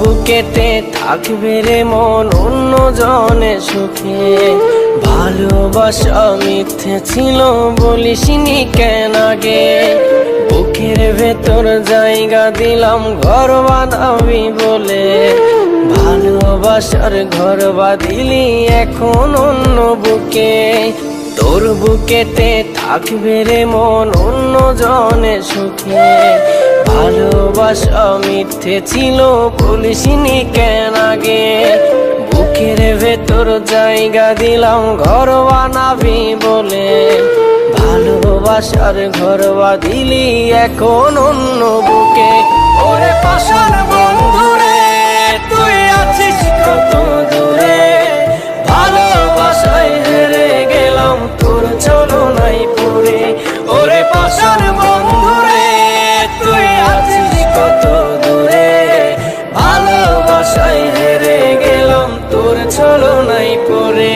বুকেতে থাকবে রে মন অন্য জনে সুখে। ভালোবাসা মিথ্যে ছিল বলিসনি কেন আগে, বুকের ভেতর জায়গা দিলাম ঘর বানাবি বলে। ভালোবাসার ঘর বাঁধিলি এখন অন্য বুকে, তোর বুকেতে থাকবে রে মন অন্য জনে সুখে। ভালোবাসা মিথ্যে ছিল বলিসনি কেন আগে, বুকের ভেতর জায়গা দিলাম ঘর বানাবি বলে। ভালোবাসার ঘর বাঁধিলি এখন অন্য বুকে। ওরে পাশার বন্ধুরে তুই আছিস কত দূরে, ভালোবাসায় হেরে গেলাম তোর ছলনাই পড়ে। ওরে পাশার বন্ধুরে তুই আছিস কত দূরে, ভালোবাসায় হেরে গেলাম তোর ছলনাই পড়ে।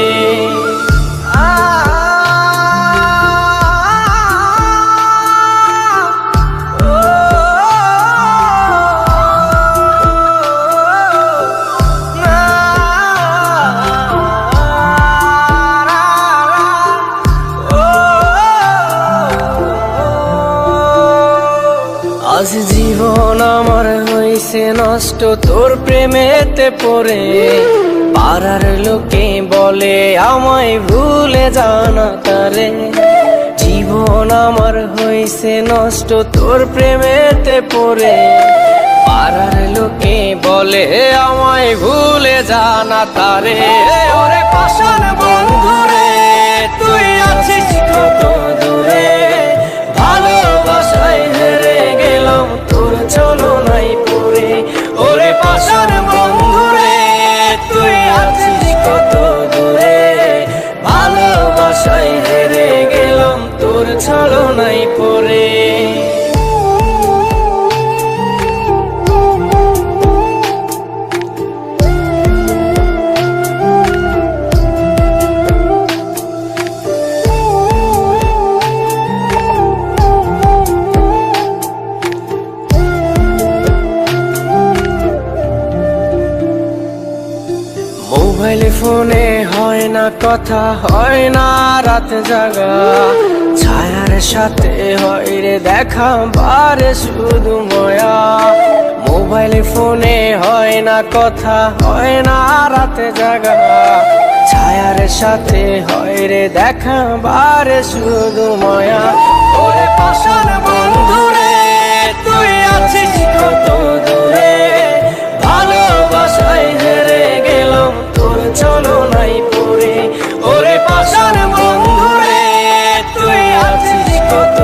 আজ জীবন আমার হইছে নষ্ট তোর প্রেমেতে পড়ে। পাড়ার লোকে বলে আমায় ভুলে জানা তারে, জীবন আমার হইছে নষ্ট তোর প্রেমেতে পড়ে। পাড়ার লোকে বলে আমায় ভুলে জানা তারে। ওরে পাশার বন্ধুরে তুই আছিস কত দূরে, ভালোবাসায় হেরে গেলাম তোর ছলনাই পড়ে। ওরে পাশার বন্ধুরে তুই আছিস কত দূরে, ভালোবাসায় হেরে গেলাম তোর ছলনাই পড়ে। মোবাইল ফোনে হয় না কথা, হয় না রাত জাগা, ছায়ার সাথে হয় রে দেখা বারে শুধু মায়া। মোবাইল ফোনে হয় না কথা, হয় না রাত জাগা, ছায়ার সাথে হয় রে দেখা বারে শুধু মায়া। ওরে পাশার বন্ধুরে তুই আছিস কত দূরে, ভালোবাসায় হেরে গেলাম তোর ছলনাই পড়ে। ওরে পাশার বন্ধুরে তুই আছিস কত